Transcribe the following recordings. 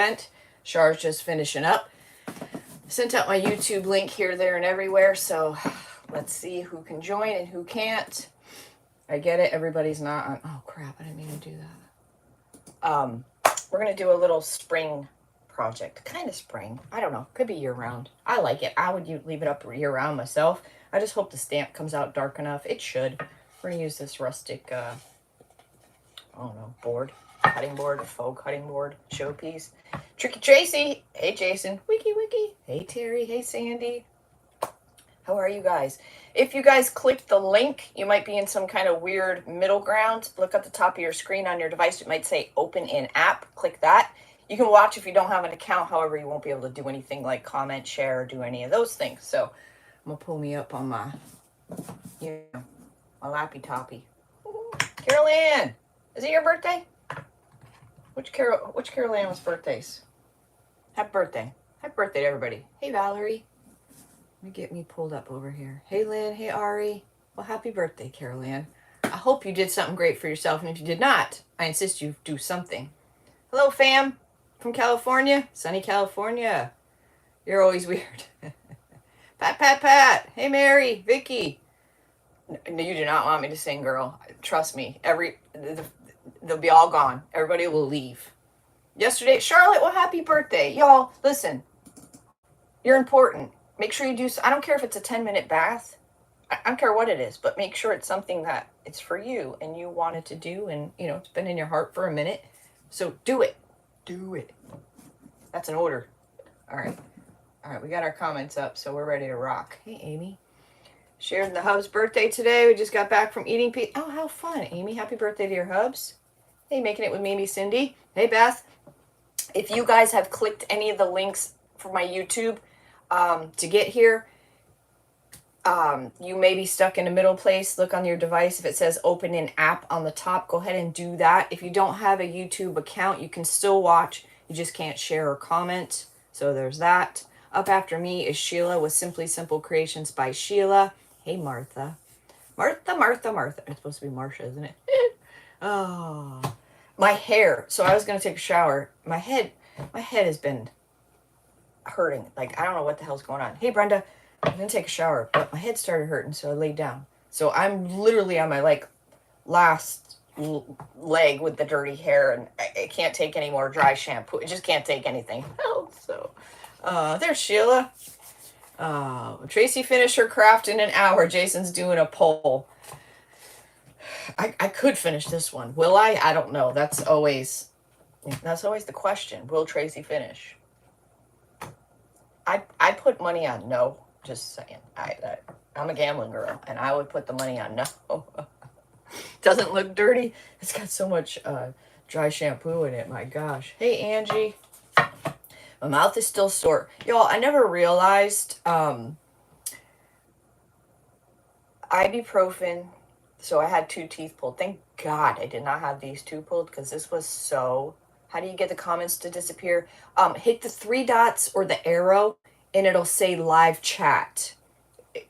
event. Char's just finishing up. Sent out my YouTube link here, there, and everywhere. So let's see who can join and who can't. I get it. Everybody's not on. Oh, crap. I didn't mean to do that. We're going to do a little spring project. Kind of spring. I don't know. Could be year-round. I like it. I would leave it up year-round myself. I just hope the stamp comes out dark enough. It should. We're going to use this rustic, I don't know, board. Cutting board, a faux cutting board, showpiece. Tricky Tracy. Hey, Jason. Wiki. Hey, Terry. Hey, Sandy. How are you guys? If you guys click the link, you might be in some kind of weird middle ground. Look at the top of your screen on your device. It might say open in app. Click that. You can watch if you don't have an account. However, you won't be able to do anything like comment, share, or do any of those things. So I'm going to pull me up on my, my lappy toppy. Carol Ann, is it your birthday? Which Carol Ann was birthdays? Happy birthday. Happy birthday to everybody. Hey, Valerie. Let me get me pulled up over here. Hey, Lynn. Hey, Ari. Well, happy birthday, Carol Ann. I hope you did something great for yourself. And if you did not, I insist you do something. Hello, fam. From California. Sunny California. You're always weird. Pat. Hey, Mary. Vicky. No, you do not want me to sing, girl. Trust me. They'll be all gone. Everybody will leave. Yesterday, Charlotte, well, happy birthday. Y'all, listen. You're important. Make sure you do, I don't care if it's a 10-minute bath. I don't care what it is, but make sure it's something that it's for you and you wanted to do and, it's been in your heart for a minute. So do it. Do it. That's an order. All right, we got our comments up, so we're ready to rock. Hey, Amy. Shared the hub's birthday today. We just got back from eating pizza. Oh, how fun, Amy. Happy birthday to your hubs. Hey, making it with Mimi Cindy. Hey, Beth. If you guys have clicked any of the links for my YouTube to get here, you may be stuck in a middle place. Look on your device. If it says open in app on the top, go ahead and do that. If you don't have a YouTube account, you can still watch. You just can't share or comment. So there's that. Up after me is Sheila with Simply Simple Creations by Sheila. Hey, Martha. Martha. It's supposed to be Marsha, isn't it? Oh, my hair. So I was going to take a shower. My head has been hurting. Like, I don't know what the hell's going on. Hey, Brenda. I'm going to take a shower, but my head started hurting, so I laid down. So I'm literally on my, last leg with the dirty hair, and I can't take any more dry shampoo. I just can't take anything else. So, there's Sheila. Tracy finished her craft in an hour. Jason's doing a poll. I could finish this one. Will I? I don't know. That's always the question. Will Tracy finish? I put money on no. Just saying. I'm a gambling girl, and I would put the money on no. Doesn't look dirty. It's got so much dry shampoo in it. My gosh. Hey, Angie. My mouth is still sore. Y'all, I never realized ibuprofen. So I had 2 teeth pulled. Thank God I did not have these 2 pulled because this was so... How do you get the comments to disappear? Hit the 3 dots or the arrow and it'll say live chat.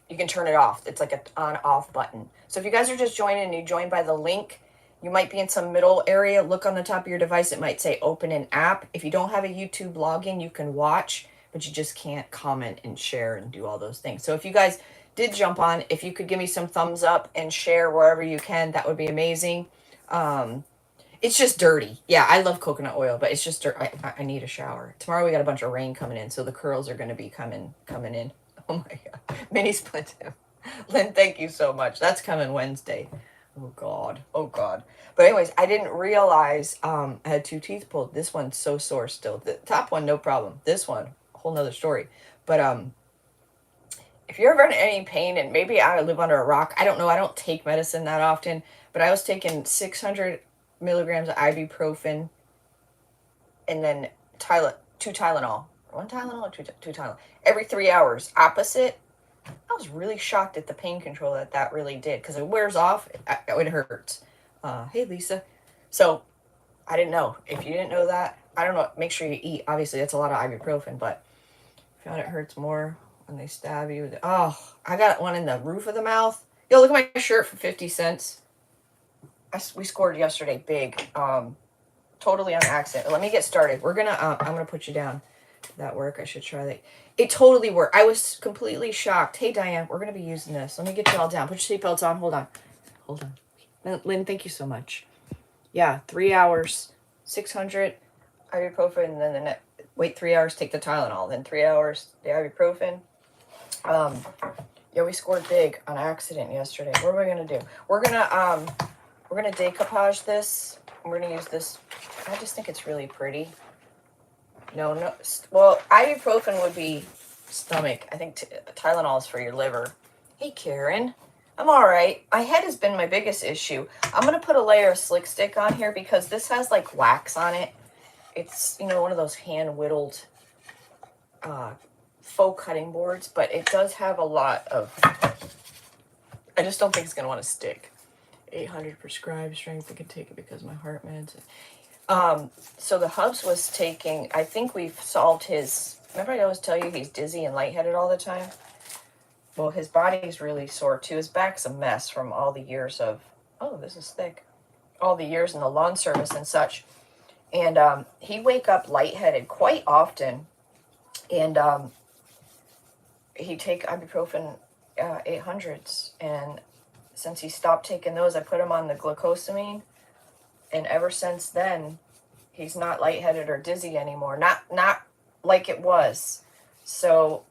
You can turn it off. It's like an on-off button. So if you guys are just joining and you join by the link, you might be in some middle area. Look on the top of your device. It might say open an app. If you don't have a YouTube login, you can watch, but you just can't comment and share and do all those things. So if you guys did jump on, if you could give me some thumbs up and share wherever you can, that would be amazing. It's just dirty. Yeah, I love coconut oil, but it's just dirt. I need a shower. Tomorrow we got a bunch of rain coming in, so the curls are going to be coming in. Oh my God. Mini split tip. Lynn, thank you so much. That's coming Wednesday. Oh God. But anyways, I didn't realize I had 2 teeth pulled. This one's so sore still. The top one, no problem. This one, a whole nother story. But if you're ever in any pain, and maybe I live under a rock, I don't know. I don't take medicine that often, but I was taking 600 milligrams of ibuprofen and then 2 Tylenol. 1 Tylenol or 2 Tylenol every 3 hours. Opposite. I was really shocked at the pain control that really did, because it wears off. It hurts. Hey, Lisa. So I didn't know. If you didn't know that, I don't know. Make sure you eat. Obviously, that's a lot of ibuprofen, but I found it hurts more when they stab you. Oh, I got one in the roof of the mouth. Yo, look at my shirt for 50 cents. We scored yesterday big. Totally on accident. Let me get started. We're gonna, I'm gonna put you down. Did that work? I should try that. It totally worked. I was completely shocked. Hey, Diane, we're gonna be using this. Let me get you all down. Put your seatbelts on. Hold on. Hold on. Lynn, thank you so much. Yeah, 3 hours, 600 ibuprofen, and then wait 3 hours, take the Tylenol. Then 3 hours, the ibuprofen. Yeah, we scored big on accident yesterday. What are we gonna do? We're gonna decoupage this. We're gonna use this. I just think it's really pretty. No. Well, ibuprofen would be stomach. I think Tylenol is for your liver. Hey, Karen. I'm all right. My head has been my biggest issue. I'm going to put a layer of Slick Stick on here because this has like wax on it. It's, you know, one of those hand whittled faux cutting boards, but it does have a lot of, I just don't think it's going to want to stick. 800 prescribed strength. I can take it because of my heart meds. So the Hubs was taking, I think we've solved his, remember I always tell you he's dizzy and lightheaded all the time? Well, his body's really sore too. His back's a mess from all the years of, oh, this is thick, all the years in the lawn service and such. And he wake up lightheaded quite often. And he take ibuprofen 800s. And since he stopped taking those, I put him on the glucosamine. And ever since then, he's not lightheaded or dizzy anymore. Not like it was. So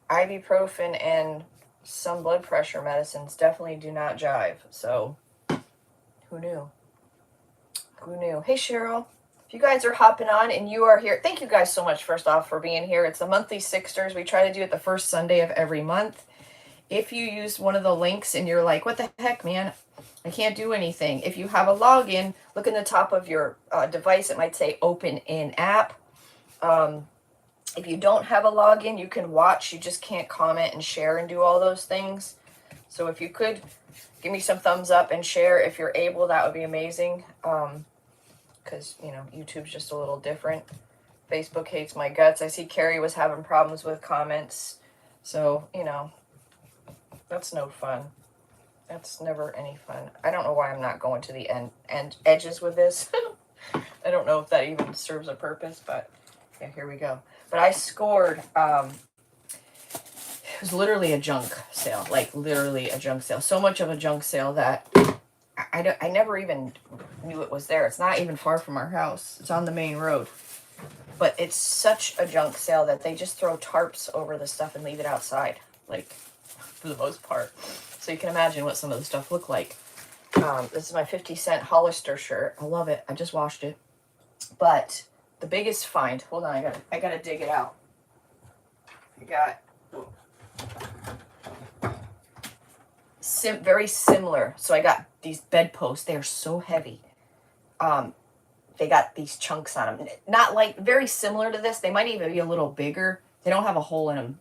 ibuprofen and some blood pressure medicines definitely do not jive. So who knew? Who knew? Hey, Cheryl. If you guys are hopping on and you are here, thank you guys so much, first off, for being here. It's a monthly Sixters. We try to do it the first Sunday of every month. If you use one of the links and you're like, what the heck, man? I can't do anything. If you have a login, look in the top of your device. It might say open in app. If you don't have a login, you can watch. You just can't comment and share and do all those things. So if you could give me some thumbs up and share if you're able, that would be amazing. Because, you know, YouTube's just a little different. Facebook hates my guts. I see Carrie was having problems with comments. So, you know, that's no fun. That's never any fun. I don't know why I'm not going to the end edges with this. I don't know if that even serves a purpose, but yeah, here we go. But I scored, it was literally a junk sale, like literally a junk sale. So much of a junk sale that I never even knew it was there. It's not even far from our house. It's on the main road. But it's such a junk sale that they just throw tarps over the stuff and leave it outside, like, for the most part. So you can imagine what some of the stuff look like. This is my 50-cent Hollister shirt. I love it. I just washed it. But the biggest find, hold on, I gotta dig it out. I got very similar. So I got these bedposts. They are so heavy. They got these chunks on them. Not like very similar to this. They might even be a little bigger. They don't have a hole in them.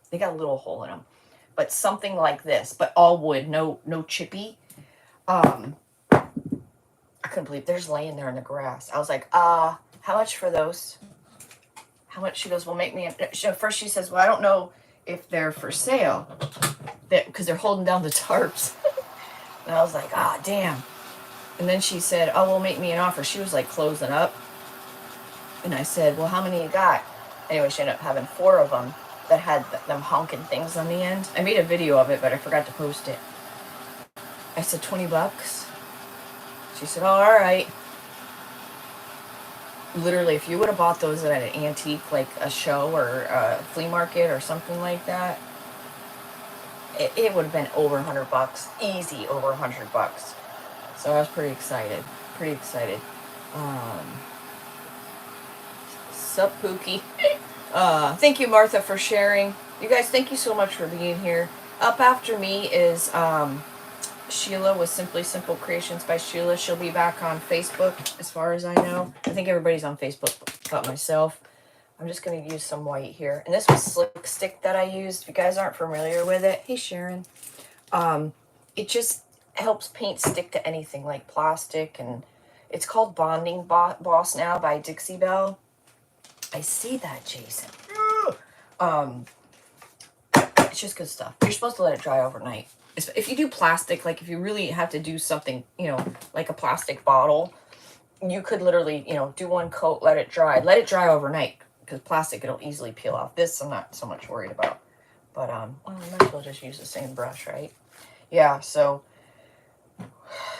They got a little hole in them. But something like this, but all wood, no chippy. I couldn't believe they're just laying there in the grass. I was like, how much for those? How much? She goes, well, make me. First she says, well, I don't know if they're for sale, because they're holding down the tarps. And I was like, damn. And then she said, oh, well, make me an offer. She was like closing up. And I said, well, how many you got? Anyway, she ended up having 4 of them that had them honking things on the end. I made a video of it, but I forgot to post it. I said, $20. She said, oh, all right. Literally, if you would have bought those at an antique, like a show or a flea market or something like that, it would have been over $100. Easy over $100. So I was pretty excited. Sup, Pookie? Thank you, Martha, for sharing. You guys, thank you so much for being here. Up after me is Sheila with Simply Simple Creations by Sheila. She'll be back on Facebook, as far as I know. I think everybody's on Facebook but myself. I'm just going to use some white here. And this was Slick Stick that I used. If you guys aren't familiar with it, hey, Sharon. It just helps paint stick to anything, like plastic. And it's called Bonding Boss now by Dixie Belle. I see that, Jason. It's just good stuff. You're supposed to let it dry overnight. If you do plastic, like if you really have to do something, you know, like a plastic bottle, you could literally, you know, do one coat, let it dry overnight, because plastic, it'll easily peel off. This I'm not so much worried about, but well, I might as well just use the same brush, right? Yeah, so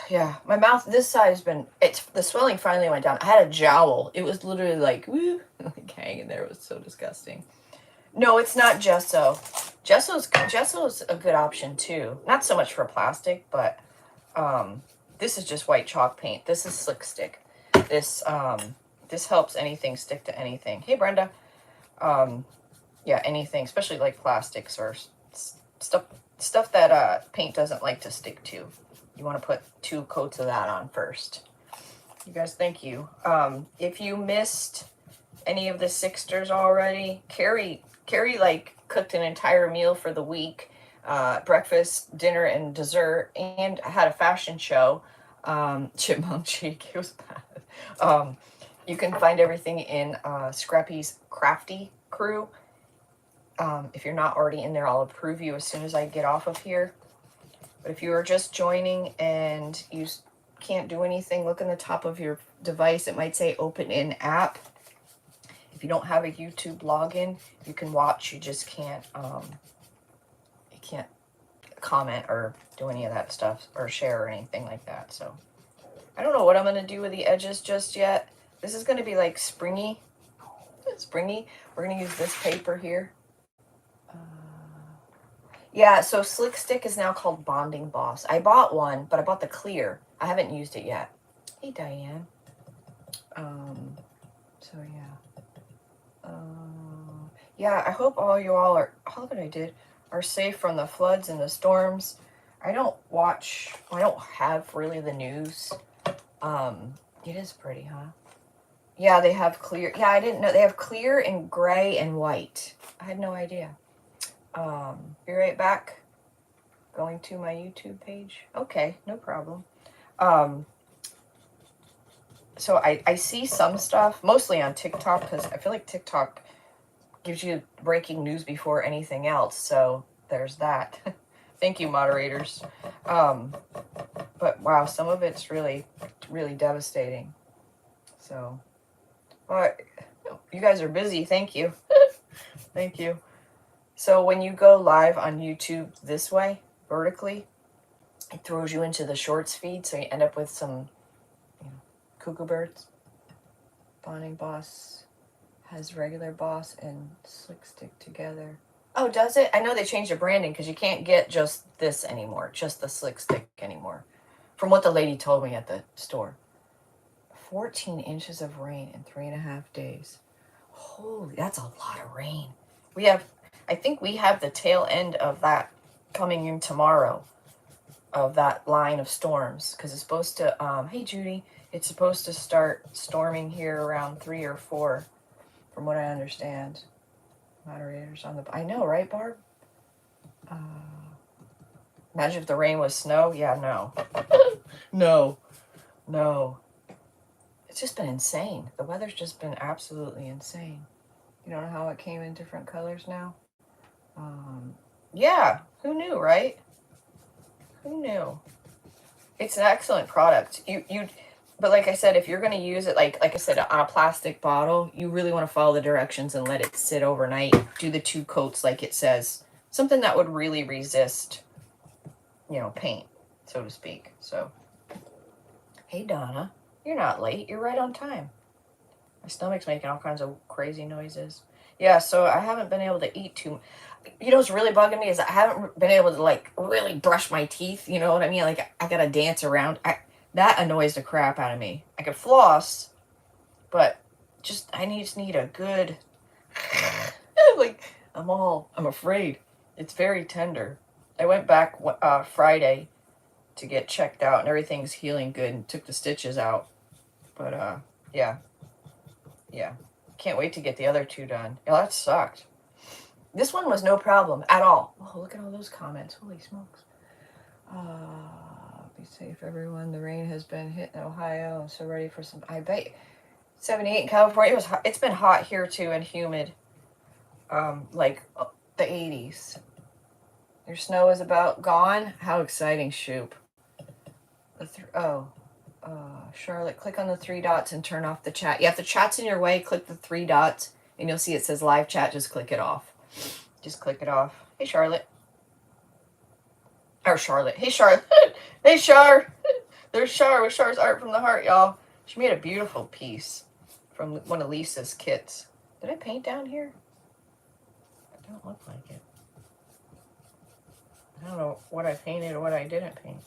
yeah, my mouth, this side has been, the swelling finally went down. I had a jowl. It was literally like, woo, like hanging there. It was so disgusting. No, it's not gesso. Gesso's a good option too. Not so much for plastic, but this is just white chalk paint. This is Slick Stick. This helps anything stick to anything. Hey, Brenda. Yeah, anything, especially like plastics or stuff that paint doesn't like to stick to. You want to put 2 coats of that on first. You guys, thank you. If you missed any of the Sixters already, Carrie like cooked an entire meal for the week, breakfast, dinner, and dessert, and had a fashion show. Chipmunk cheek, it was bad. You can find everything in Scrappy's Crafty crew. If you're not already in there, I'll approve you as soon as I get off of here. But if you are just joining and you can't do anything, look in the top of your device. It might say open in app. If you don't have a YouTube login, you can watch. You just can't comment or do any of that stuff or share or anything like that. So I don't know what I'm going to do with the edges just yet. This is going to be like springy. We're going to use this paper here. Yeah, so Slick Stick is now called Bonding Boss. I bought one, but I bought the clear. I haven't used it yet. Hey, Diane. So yeah. Yeah, I hope all you all are safe from the floods and the storms. I don't have really the news. It is pretty, huh? Yeah, they have clear. Yeah, I didn't know. They have clear and gray and white. I had no idea. Be right back. Going to my YouTube page. Okay, no problem. So I see some stuff, mostly on TikTok, because I feel like TikTok gives you breaking news before anything else. So there's that. Thank you, moderators. But wow, some of it's really, really devastating. So, you guys are busy. Thank you. Thank you. So when you go live on YouTube this way, vertically, it throws you into the shorts feed, so you end up with some, cuckoo birds. Bonding Boss has regular Boss and Slick Stick together. Oh, does it? I know they changed the branding because you can't get just this anymore, just the Slick Stick anymore, from what the lady told me at the store. 14 inches of rain in 3.5 days. Holy, that's a lot of rain. I think we have the tail end of that coming in tomorrow, of that line of storms, because it's supposed to, hey Judy, it's supposed to start storming here around 3 or 4, from what I understand. Moderators on the, I know, right, Barb? Imagine if the rain was snow. Yeah, no. No. It's just been insane. The weather's just been absolutely insane. You don't know how it came in different colors now? Yeah, who knew, right? Who knew? It's an excellent product. But like I said, if you're going to use it, like I said, on a plastic bottle, you really want to follow the directions and let it sit overnight. Do the 2 coats like it says. Something that would really resist, paint, so to speak. So, hey, Donna, you're not late. You're right on time. My stomach's making all kinds of crazy noises. Yeah, so I haven't been able to eat too. What's really bugging me is I haven't been able to, like, really brush my teeth. You know what I mean? Like, I gotta dance around. That annoys the crap out of me. I could floss, but I just need a good, like, I'm afraid. It's very tender. I went back Friday to get checked out, and everything's healing good, and took the stitches out. But, yeah. Can't wait to get the other 2 done. Yeah, that sucked. This one was no problem at all. Oh, look at all those comments. Holy smokes. Be safe, everyone. The rain has been hitting Ohio. I'm so ready for some. I bet 78 in California. It's been hot here too and humid. Like the 80s. Your snow is about gone. How exciting, Shoop. Charlotte, click on the 3 dots and turn off the chat. Yeah, if the chat's in your way, click the 3 dots and you'll see it says live chat. Just click it off. Just click it off. Hey, Charlotte. Or Charlotte. Hey, Charlotte. Hey, Char. There's Char with Char's Art from the Heart, y'all. She made a beautiful piece from one of Lisa's kits. Did I paint down here? It don't look like it. I don't know what I painted or what I didn't paint.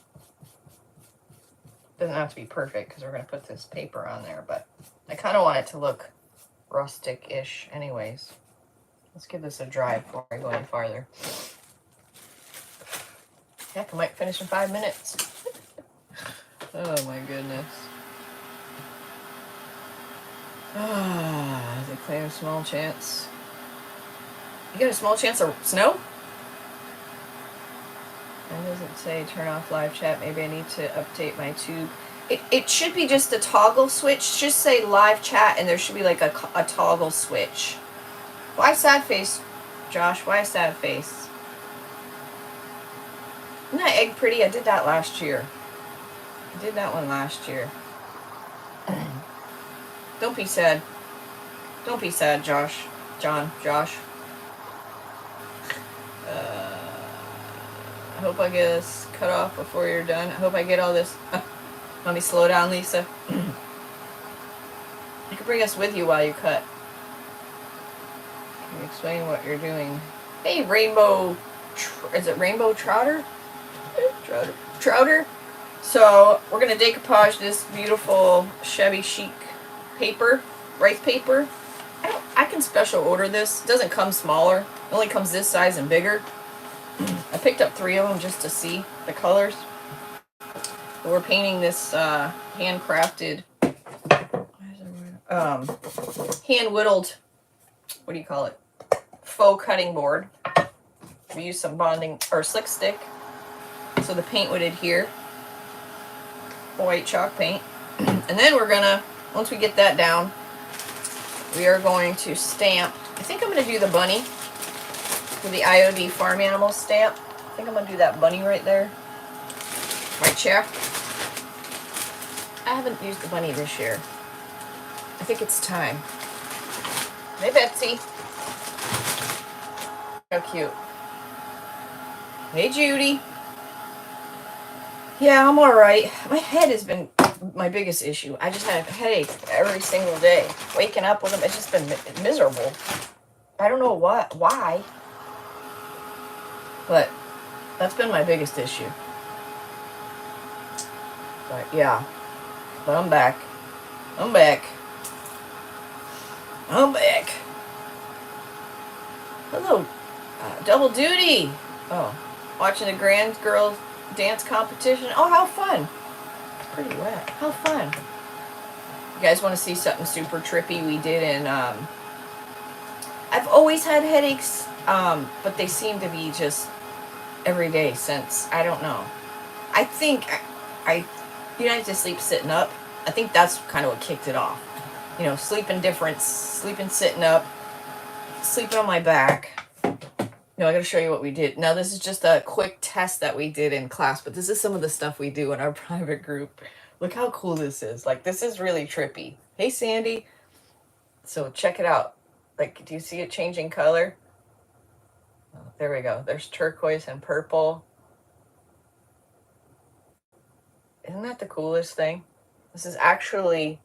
Doesn't have to be perfect because we're going to put this paper on there, but I kind of want it to look rustic-ish anyways. Let's give this a dry before I go any farther. Heck, I might finish in 5 minutes. Oh my goodness. They claim a small chance. You got a small chance of snow? It doesn't say turn off live chat. Maybe I need to update my tube. It should be just a toggle switch. Just say live chat and there should be like a toggle switch. Why sad face, Josh? Why a sad face? Isn't that egg pretty? I did that last year. I did that one last year. Don't be sad. Don't be sad, Josh. Josh. I hope I get this cut off before you're done. I hope I get all this. Let me slow down, Lisa. You can bring us with you while you cut. Can you explain what you're doing? Hey, Rainbow. Is it Rainbow Trouter? Trouter. So we're gonna decoupage this beautiful shabby chic paper, rice paper. I can special order this. It doesn't come smaller. It only comes this size and bigger. I picked up 3 of them just to see the colors. But we're painting this handcrafted, hand whittled, what do you call it? Faux cutting board. We used some bonding or slick stick, so the paint would adhere. White chalk paint, and then we're gonna, once we get that down, we are going to stamp. I think I'm gonna do the bunny with the IOD farm animal stamp. I think I'm gonna do that bunny right there. Right chair. I haven't used the bunny this year. I think it's time. Hey, Betsy. How cute. Hey, Judy. Yeah, I'm alright. My head has been my biggest issue. I just have headaches every single day. Waking up with them, it's just been miserable. I don't know why. But that's been my biggest issue. But yeah. But I'm back. I'm back. Hello. Double duty. Oh. Watching the grand girls dance competition. Oh, how fun. It's pretty wet. How fun. You guys want to see something super trippy we did in, I've always had headaches, but they seem to be just every day since, I don't know. I think you don't have to sleep sitting up. I think that's kind of what kicked it off. You know, sleeping different, sleeping sitting up, sleeping on my back. No, I gotta show you what we did. Now, this is just a quick test that we did in class, but this is some of the stuff we do in our private group. Look how cool this is. Like, this is really trippy. Hey, Sandy. So check it out. Like, do you see it changing color? Oh, there we go. There's turquoise and purple. Isn't that the coolest thing? This is actually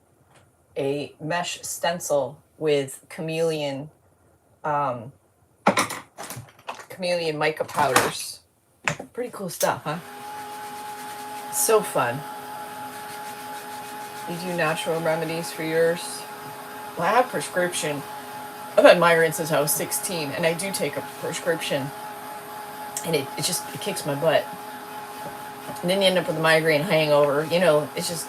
a mesh stencil with chameleon mica powders. Pretty cool stuff, huh? So fun. You do natural remedies for yours? Well, I have prescription. I've had migraine since I was 16, and I do take a prescription. And it kicks my butt. And then you end up with a migraine hangover. You know, it's just,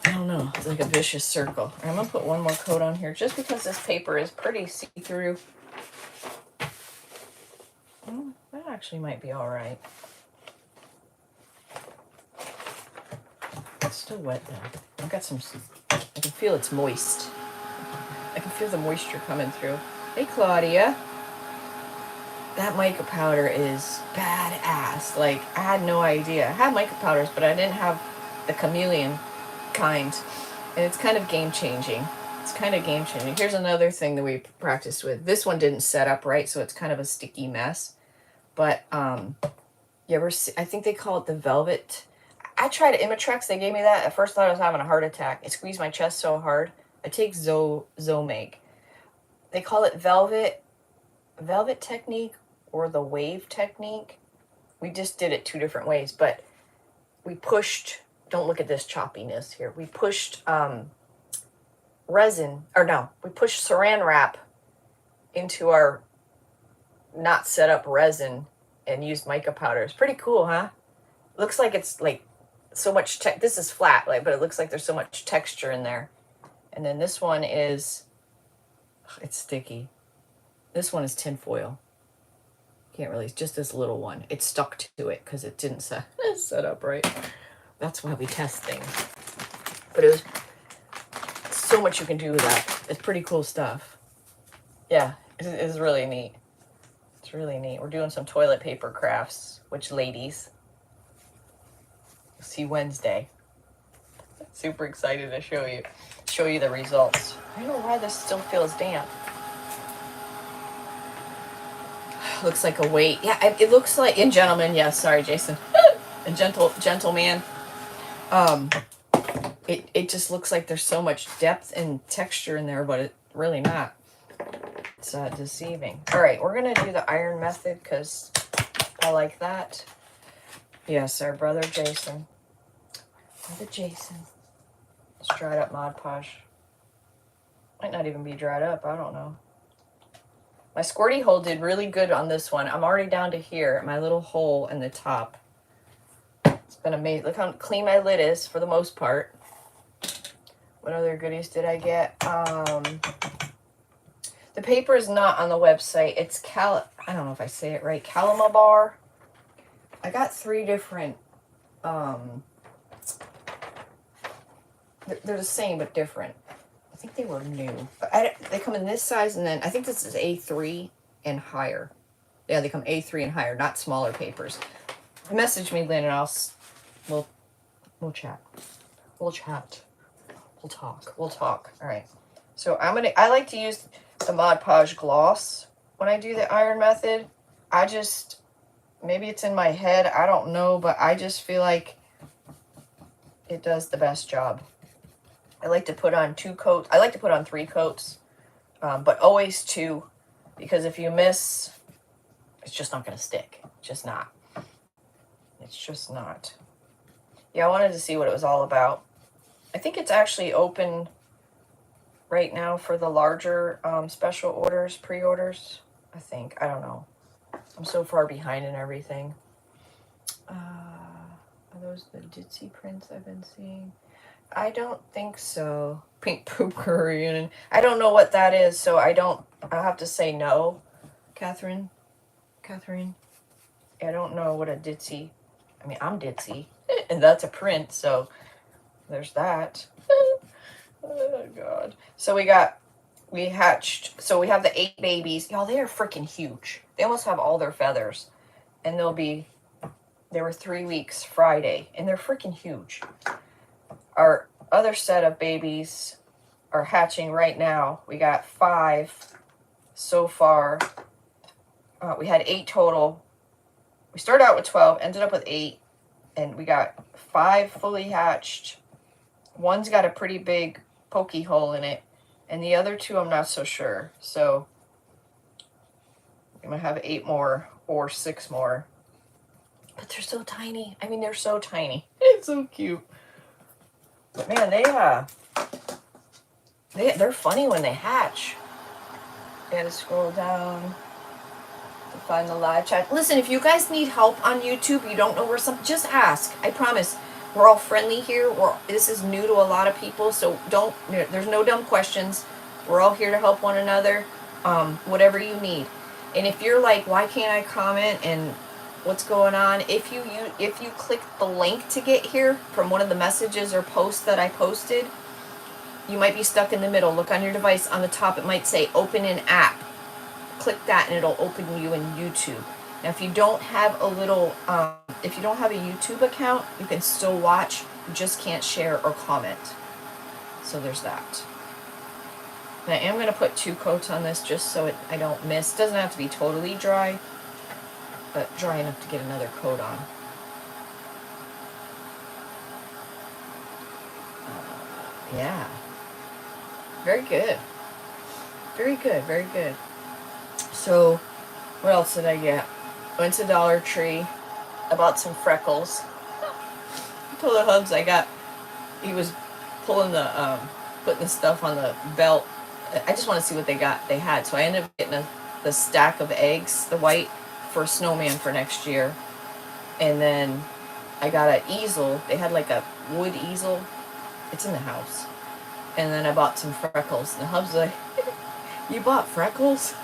I don't know. It's like a vicious circle. I'm going to put one more coat on here just because this paper is pretty see-through. Well, that actually might be all right. It's still wet though. I've got some, I can feel it's moist. I can feel the moisture coming through. Hey, Claudia. that mica powder is badass. Like, I had no idea. I had mica powders, but I didn't have the chameleon kind. And it's kind of game changing. It's kind of game changing. Here's another thing that we practiced with. This one didn't set up right, so it's kind of a sticky mess. But you ever see, I think they call it the velvet. I tried Imitrex. They gave me that. At first, I thought I was having a heart attack. It squeezed my chest so hard. I take Zomeg. They call it velvet technique or the wave technique. We just did it 2 different ways, but we pushed. Don't look at this choppiness here. We pushed resin, or no, we pushed saran wrap into our not set up resin and used mica powder. It's pretty cool, huh? Looks like it's like so much this is flat, like, but it looks like there's so much texture in there. And then this one is, it's sticky. This one is tinfoil. Can't really, it's just this little one. It stuck to it because it didn't set up right. That's why we test things. But it was so much you can do with that. It's pretty cool stuff. Yeah, it's really neat. It's really neat. We're doing some toilet paper crafts, which, ladies, you'll see Wednesday. Super excited to show you the results. I don't know why this still feels damp. Looks like a weight. Yeah, it looks like, in gentlemen, yes, sorry, Jason. A gentleman. It just looks like there's so much depth and texture in there, but it's really not. It's deceiving. All right, we're going to do the iron method because I like that. Yes, our brother Jason. Brother Jason. It's dried up Mod Podge. Might not even be dried up. I don't know. My squirty hole did really good on this one. I'm already down to here, my little hole in the top. It's been amazing. Look how clean my lid is for the most part. What other goodies did I get? The paper is not on the website. It's I don't know if I say it right. Calamabar. I got 3 different. They're the same but different. I think they were new. But they come in this size, and then I think this is A3 and higher. Yeah, they come A3 and higher, not smaller papers. Message me, Lynn, and we'll chat. We'll chat. We'll talk. All right. So I like to use the Mod Podge gloss when I do the iron method. Maybe it's in my head, I don't know, but I just feel like it does the best job. I like to put on 2 coats. I like to put on 3 coats, but always 2, because if you miss, it's just not going to stick. It's just not. Yeah, I wanted to see what it was all about. I think it's actually open right now for the larger special orders, pre-orders. I think. I don't know. I'm so far behind in everything. Are those the ditzy prints I've been seeing? I don't think so. Pink poop Korean. I don't know what that is, so I'll have to say no. Catherine? I don't know what a ditzy. I mean, I'm ditzy, and that's a print, so there's that. Oh, God. So we hatched, so we have the 8 babies. Y'all, they are freaking huge. They almost have all their feathers, and they were 3 weeks Friday, and they're freaking huge. Our other set of babies are hatching right now. We got 5 so far. We had 8 total. We started out with 12, ended up with 8, and we got 5 fully hatched. One's got a pretty big pokey hole in it, and the other 2 I'm not so sure. So I'm gonna have 8 more or 6 more. But they're so tiny. I mean, they're so tiny. It's so cute. But man, they're funny when they hatch. You gotta scroll down to find the live chat. Listen, if you guys need help on YouTube, you don't know where just ask. I promise. We're all friendly here. This is new to a lot of people, so there's no dumb questions. We're all here to help one another, whatever you need. And if you're like, why can't I comment and what's going on? If you click the link to get here from one of the messages or posts that I posted, you might be stuck in the middle. Look on your device on the top. It might say open an app. click that and it'll open you in YouTube. Now, if you don't have a if you don't have a YouTube account, you can still watch. You just can't share or comment. So there's that. And I am going to put 2 coats on this just so I don't miss. It doesn't have to be totally dry, but dry enough to get another coat on. Yeah. Very good. Very good, very good. So, what else did I get? Went to Dollar Tree. I bought some freckles. I told the hubs he was pulling putting the stuff on the belt. I just want to see what they had. So I ended up getting the stack of eggs, the white, for a snowman for next year. And then I got an easel. They had like a wood easel. It's in the house. And then I bought some freckles. And the hub's like, you bought freckles?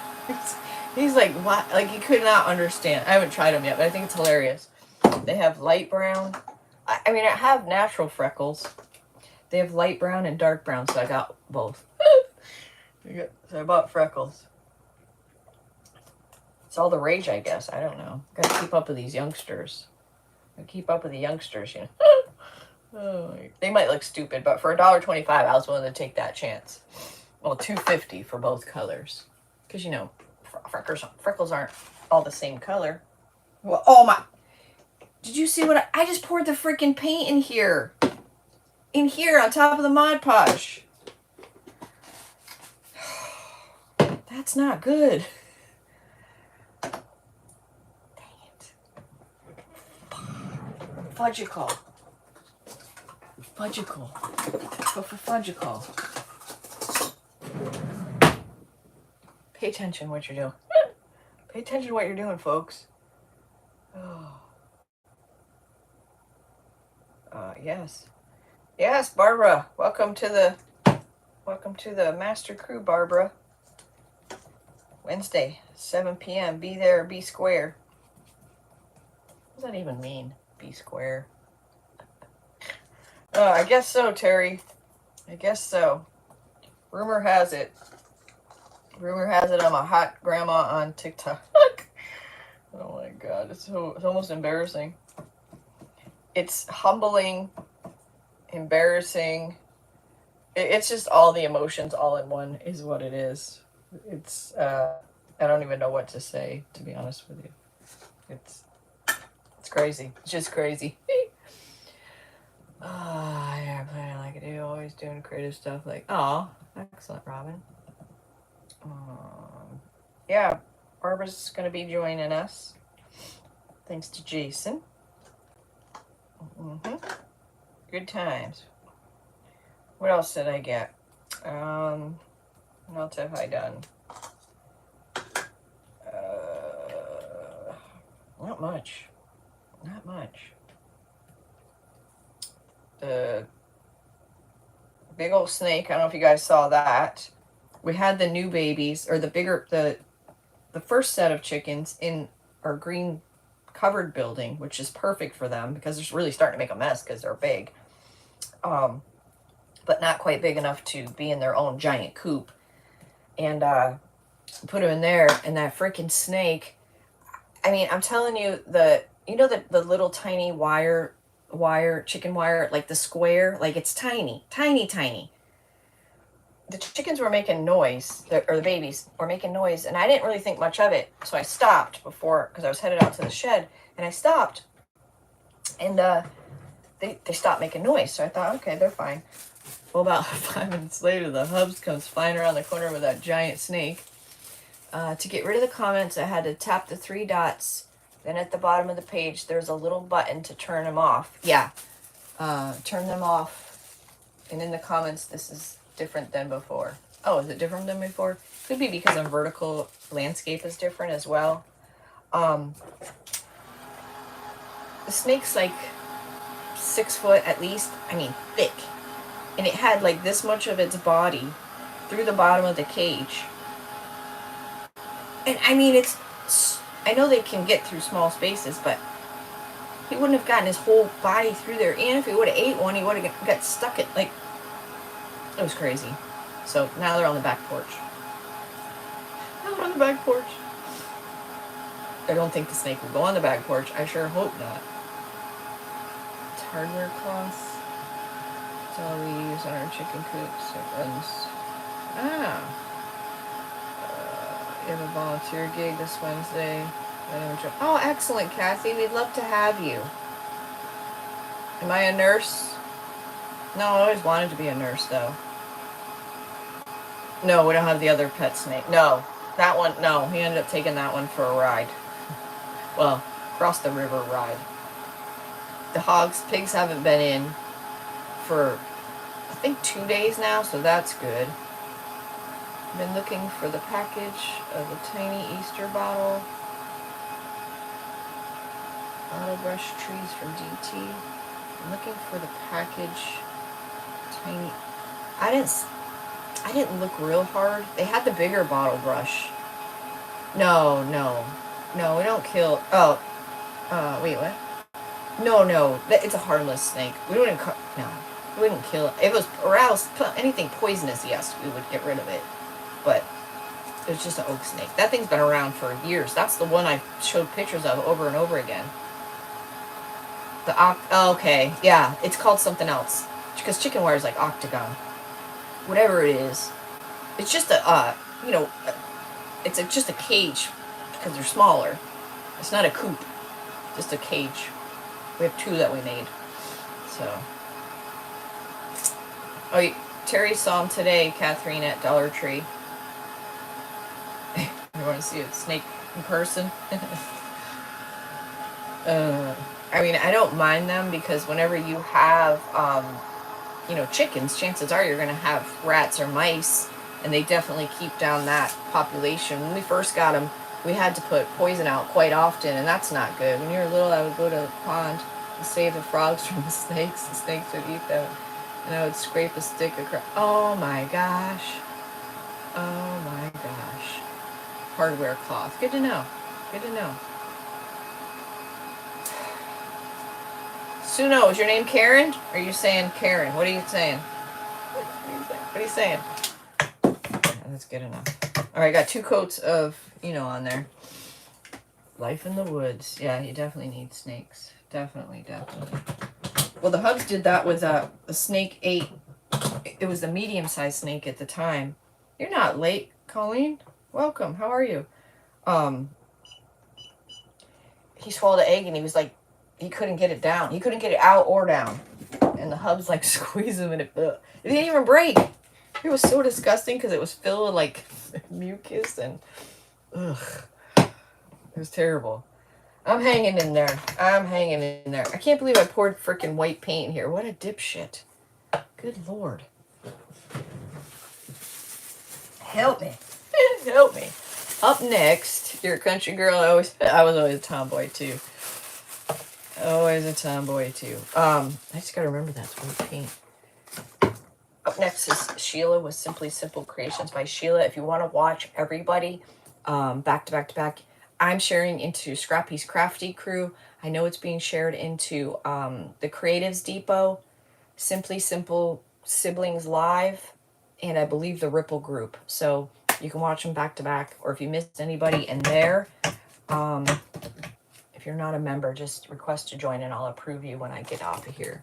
He's like, what? Like, he could not understand. I haven't tried them yet, but I think it's hilarious. They have light brown. I mean, I have natural freckles. They have light brown and dark brown, so I got both. So I bought freckles. It's all the rage, I guess. I don't know. Gotta keep up with these youngsters. Gotta keep up with the youngsters, you know. Oh, they might look stupid, but for $1.25, I was willing to take that chance. Well, $2.50 for both colors. Because, you know, freckles aren't all the same color. Well, oh my. Did you see what I just poured the freaking paint in here? In here on top of the Mod Podge. That's not good. Dang it. Fudgicle. Fudgicle. Go for Fudgicle. Pay attention what you're doing. Pay attention to what you're doing, folks. Oh. Yes. Yes, Barbara. Welcome to the Master Crew, Barbara. Wednesday, 7 p.m. Be there, be square. What does that even mean? Be square. I guess so, Terry. I guess so. Rumor has it I'm a hot grandma on TikTok. Oh my God, it's almost embarrassing. It's humbling, embarrassing. It's just all the emotions all in one is what it is. It's I don't even know what to say, to be honest with you. It's crazy. It's just crazy. Yeah, playing like I do, always doing creative stuff. Like, oh, excellent, Robin. Yeah, Barbara's gonna be joining us. Thanks to Jason. Good times. What else did I get? What else have I done? Not much. Not much. The big old snake. I don't know if you guys saw that. We had the new babies, or the first set of chickens in our green covered building, which is perfect for them because they're really starting to make a mess because they're big. But not quite big enough to be in their own giant coop. And put them in there, and that freaking snake. I mean, I'm telling you, the little tiny chicken wire, like the square, like it's tiny. The chickens were making noise, or the babies were making noise, and I didn't really think much of it. So I stopped because I was headed out to the shed, and I stopped, and they stopped making noise. So I thought, okay, they're fine. Well, about 5 minutes later, the hubs comes flying around the corner with that giant snake. To get rid of the comments, I had to tap the 3 dots. Then at the bottom of the page, there's a little button to turn them off. Yeah, turn them off. And in the comments, this is different than before. Oh, is it different than before? Could be because I'm vertical. Landscape is different as well. The snake's like 6 foot at least. I mean, thick. And it had like this much of its body through the bottom of the cage. And I mean, I know they can get through small spaces, but he wouldn't have gotten his whole body through there. And if he would have ate one, he would have got stuck it. Like, it was crazy. So now they're on the back porch. Out on the back porch. I don't think the snake will go on the back porch. I sure hope not. It's hardware cloth. That's all we use on our chicken coops. It runs. You have a volunteer gig this Wednesday. Oh, excellent, Kathy. We'd love to have you. Am I a nurse? No, I always wanted to be a nurse, though. No, we don't have the other pet snake. No, that one, no. He ended up taking that one for a ride. Well, across the river ride. The pigs haven't been in for, I think, 2 days now, so that's good. Been looking for the package of a tiny Easter bottle. Auto brush trees from DT. I'm looking for the package. Tiny. I didn't look real hard. They had the bigger bottle brush. No, we don't kill. Oh, wait, what? No, it's a harmless snake. We wouldn't kill it. If it was aroused, anything poisonous, yes, we would get rid of it. But it's just an oak snake. That thing's been around for years. That's the one I showed pictures of over and over again. Okay, yeah, it's called something else. Because chicken wire is like octagon. Whatever it is. It's just just a cage because they're smaller. It's not a coop, just a cage. We have 2 that we made. So. Oh, Terry saw him today, Catherine, at Dollar Tree. You want to see a snake in person? I mean, I don't mind them because whenever you have, chickens, chances are you're going to have rats or mice, and they definitely keep down that population. When we first got them, we had to put poison out quite often, and that's not good. When you were little, I would go to the pond and save the frogs from the snakes. The snakes would eat them, and I would scrape a stick across. Oh my gosh. Hardware cloth. Good to know. Suno, is your name Karen? Or are you saying Karen? What are you saying? What are you saying? That's good enough. All right, I got 2 coats of, on there. Life in the woods. Yeah, you definitely need snakes. Definitely. Well, the Hubs did that with a snake ate. It was the medium-sized snake at the time. You're not late, Colleen. Welcome. How are you? He swallowed an egg and he was like, he couldn't get it down. He couldn't get it out or down. And the Hubs like squeeze him and it didn't even break. It was so disgusting because it was filled with like mucus and it was terrible. I'm hanging in there. I can't believe I poured freaking white paint in here. What a dipshit. Good Lord. Help me. Up next, you're a country girl. I was always a tomboy too. I just gotta remember that's white paint. Up next is Sheila with Simply Simple Creations by Sheila. If you want to watch everybody back to back, I'm sharing into Scrappy's Crafty Crew. I know it's being shared into the Creatives Depot, Simply Simple Siblings Live, and I believe the Ripple Group. So you can watch them back to back, or if you missed anybody in there, if you're not a member, just request to join and I'll approve you when I get off of here.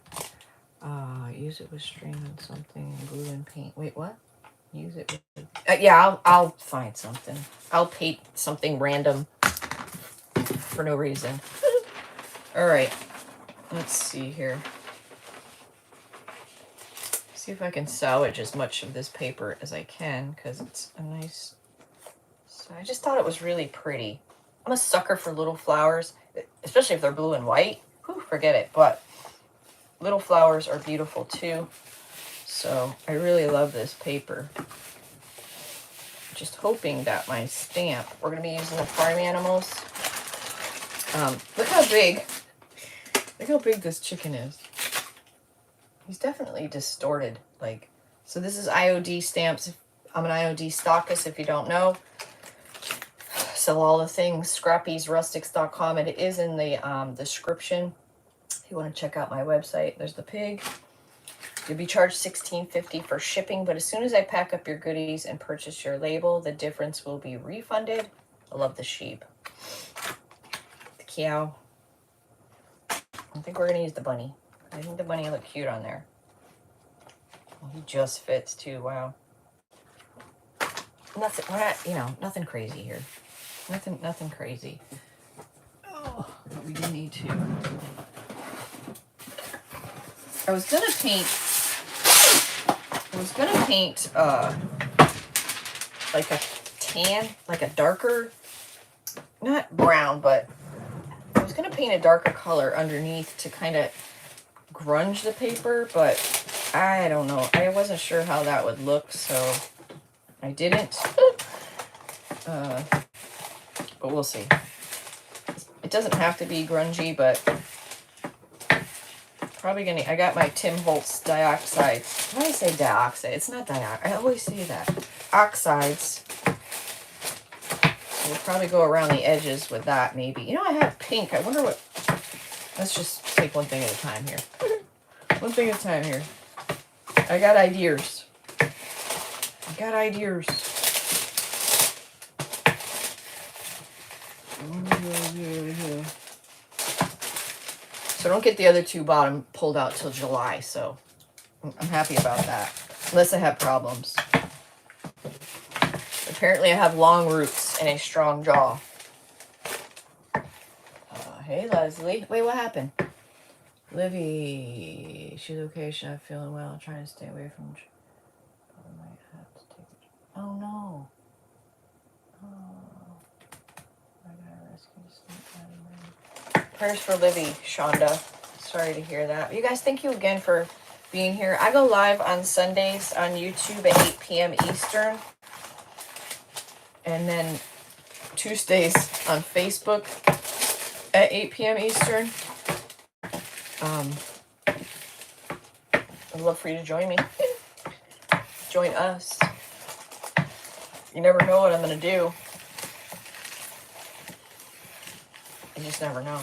Use it with string and something, glue and paint. Wait, what? Use it with... I'll find something. I'll paint something random for no reason. All right. Let's see here. See if I can salvage as much of this paper as I can because it's a nice... So I just thought it was really pretty. I'm a sucker for little flowers, especially if they're blue and white. Whew, forget it. But little flowers are beautiful too. So I really love this paper. Just hoping that my stamp, we're going to be using the farm animals. Look how big this chicken is. He's definitely distorted. So this is IOD stamps. I'm an IOD stockist if you don't know. Sell all the things, scrappysrustics.com, and it is in the description if you want to check out my website. There's the pig. You'll be charged $16.50 for shipping, but as soon as I pack up your goodies and purchase your label, the difference will be refunded. I love the sheep. The cow. I think we're going to use the bunny. I think the bunny look cute on there. Oh, he just fits too. Wow. Nothing, we're not, you know, nothing crazy here. Nothing crazy. Oh, but we do need to. I was gonna paint like a tan, like a darker, not brown, but I was gonna paint a darker color underneath to kind of grunge the paper, but I don't know. I wasn't sure how that would look, so I didn't. But we'll see. It doesn't have to be grungy, but probably gonna. I got my Tim Holtz dioxide. Why do I say dioxide? It's not dioxide. I always say that. Oxides. We'll probably go around the edges with that, maybe. You know, I have pink. I wonder what. Let's just take one thing at a time here. One thing at a time here. I got ideas. So don't get the other two bottom pulled out till July, so I'm happy about that. Unless I have problems. Apparently I have long roots and a strong jaw. Hey Leslie. Wait, what happened? Livy. She's okay. She's not feeling well. I'm trying to stay away from... Oh no. Prayers for Livy, Shonda. Sorry to hear that. You guys, thank you again for being here. I go live on Sundays on YouTube at 8 p.m. Eastern. And then Tuesdays on Facebook at 8 p.m. Eastern. I'd love for you to join me. Join us. You never know what I'm going to do. You just never know.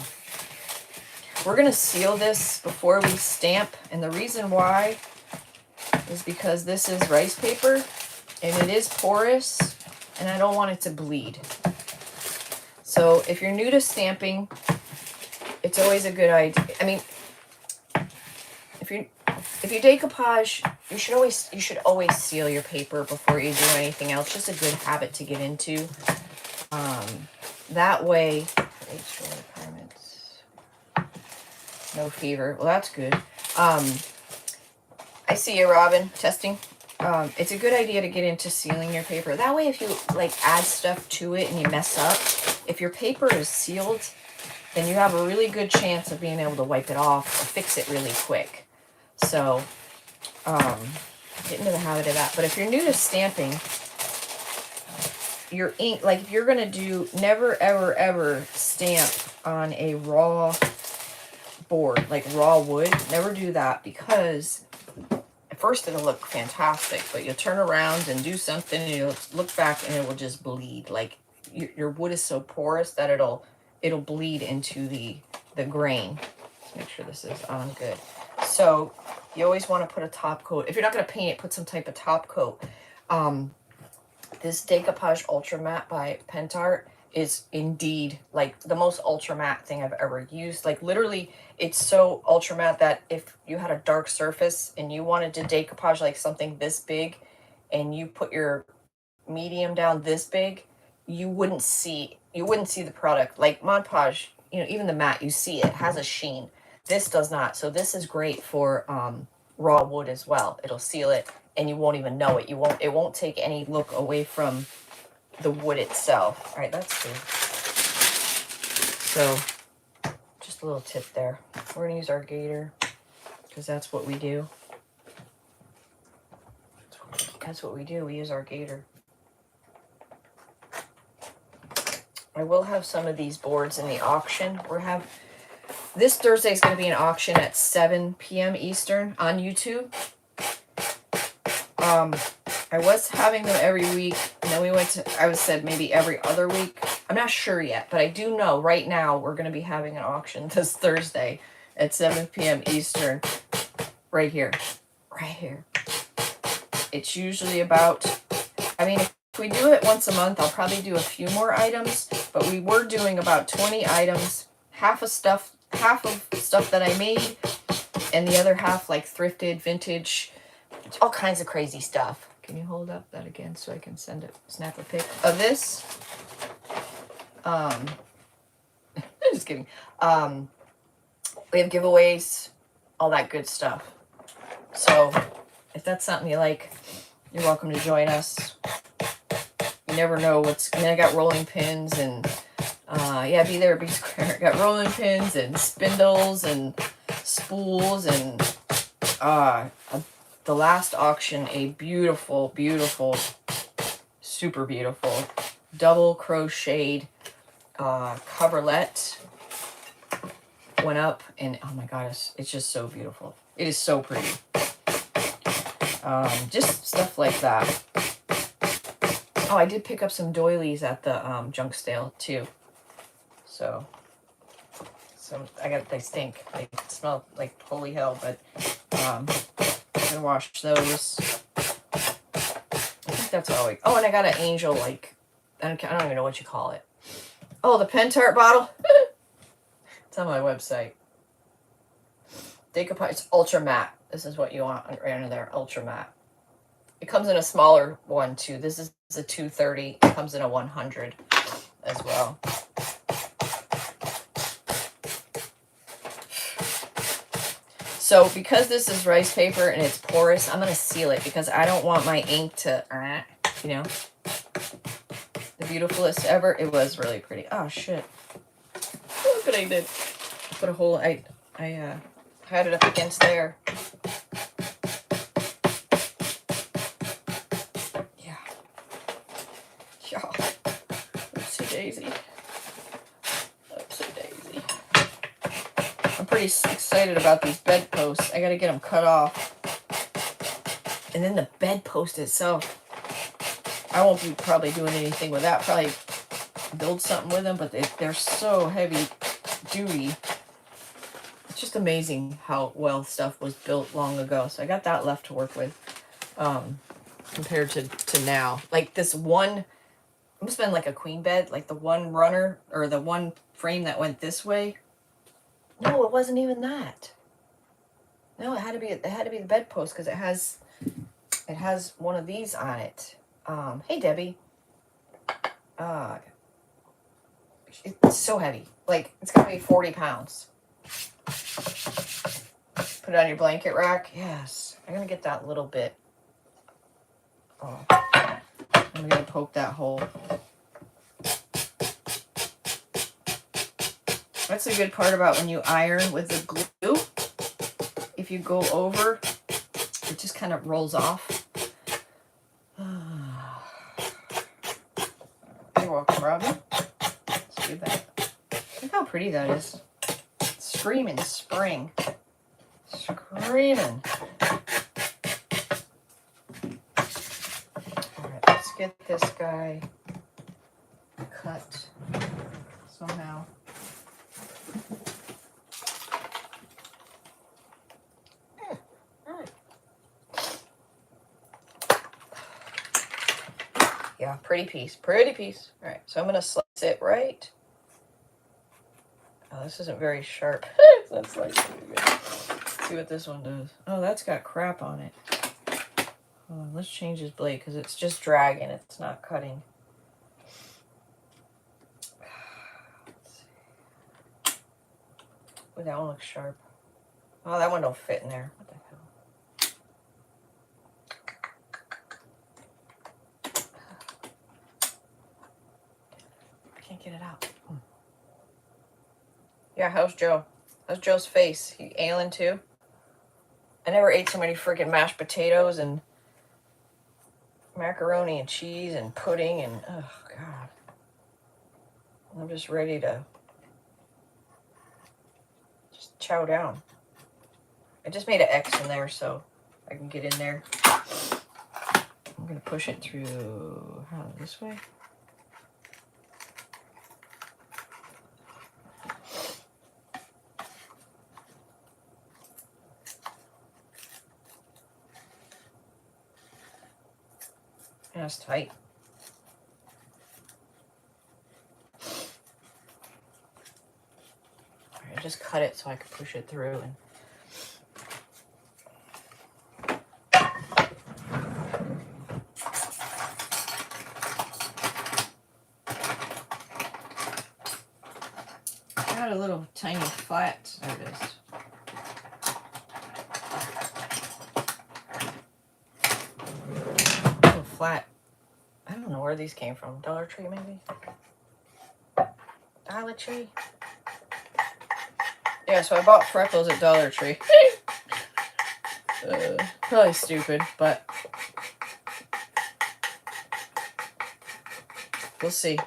We're going to seal this before we stamp. And the reason why is because this is rice paper. And it is porous. And I don't want it to bleed. So if you're new to stamping, it's always a good idea. I mean, if you decoupage, you should always seal your paper before you do anything else. Just a good habit to get into. That way, no fever. Well, that's good. I see you, Robin. Testing. It's a good idea to get into sealing your paper. That way, if you like add stuff to it and you mess up, if your paper is sealed, then you have a really good chance of being able to wipe it off or fix it really quick. So, get into the habit of that. But if you're new to stamping, your ink, like if you're going to do, never, ever, ever stamp on a raw board, like raw wood. Never do that because at first it'll look fantastic, but you'll turn around and do something and you'll look back and it will just bleed. Like your wood is so porous that it'll bleed into the grain. Let's make sure this is on good. So you always want to put a top coat. If you're not going to paint it, put some type of top coat. This Decoupage Ultra Matte by Pentart is indeed like the most ultra matte thing I've ever used. Like literally, it's so ultra matte that if you had a dark surface and you wanted to decoupage like something this big and you put your medium down this big, you wouldn't see the product. Like Mod Podge, you know, even the matte, you see it has a sheen. This does not. So this is great for raw wood as well. It'll seal it and you won't even know it. It won't take any look away from the wood itself. All right, that's good. So just a little tip there. We're going to use our gator because that's what we do. That's what we do. We use our gator. I will have some of these boards in the auction. This Thursday is going to be an auction at 7 p.m. Eastern on YouTube. I was having them every week, and then I said maybe every other week. I'm not sure yet, but I do know right now we're going to be having an auction this Thursday at 7 p.m. Eastern right here. right here. It's usually about, I mean, if we do it once a month, I'll probably do a few more items, but we were doing about 20 items, half of stuff that I made, and the other half like thrifted, vintage, all kinds of crazy stuff. Can you hold up that again so I can snap a pic of this? Just kidding. We have giveaways, all that good stuff. So if that's something you like, you're welcome to join us. You never know what's, I mean, I got rolling pins and, yeah, be there, be square. I got rolling pins and spindles and spools and, the last auction, a beautiful, beautiful, super beautiful, double crocheted, coverlet went up, and oh my god, it's just so beautiful. It is so pretty. Just stuff like that. Oh, I did pick up some doilies at the junk sale too. So they stink. They smell like holy hell, but I'm gonna wash those. I think that's all. Oh, and I got an angel, like, I don't even know what you call it. Oh, the Pentart bottle. It's on my website. Decoupage. It's ultra matte. This is what you want right under there. Ultra matte. It comes in a smaller one too. This is a 230. It comes in a 100 as well. So because this is rice paper and it's porous, I'm going to seal it because I don't want my ink to, you know. The beautifulest ever. It was really pretty. Oh, shit. Look what I did. Put a hole. I had it up against there. Yeah. Yeah. Oopsie daisy. Oopsie daisy. I'm pretty excited about these bedposts. I gotta get them cut off. And then the bedpost itself, I won't be probably doing anything with that. Probably build something with them, but they're so heavy duty. It's just amazing how well stuff was built long ago. So I got that left to work with, compared to now. Like this one, it must have been like a queen bed, like the one runner or the one frame that went this way. No, it wasn't even that. No, it had to be the bedpost because it has one of these on it. Hey Debbie. It's so heavy. Like it's gonna be 40 pounds. Put it on your blanket rack. Yes. I'm gonna get that little bit. Oh. I'm gonna poke that hole. That's the good part about when you iron with the glue. If you go over, it just kind of rolls off. You're welcome, Robin. Let's do that. Look how pretty that is. Screaming spring. Screaming. Alright, let's get this guy cut somehow. Yeah, pretty piece. Pretty piece. Alright, so I'm going to slice it right. Oh, this isn't very sharp. That's like pretty good. Let's see what this one does. Oh, that's got crap on it. Hold on, let's change this blade because it's just dragging. It's not cutting. Let's see. Oh, that one looks sharp. Oh, that one don't fit in there. What the hell? I can't get it out. Yeah, how's Joe? How's Joe's face? He ailing too? I never ate so many freaking mashed potatoes and macaroni and cheese and pudding and, oh, God. I'm just ready to just chow down. I just made an X in there so I can get in there. I'm going to push it through, how, this way? That's tight. I just cut it so I could push it through. And got a little tiny flat. There it is. A little flat. I don't know where these came from. Dollar Tree, maybe? Dollar Tree? Yeah, so I bought freckles at Dollar Tree. Probably stupid, but we'll see.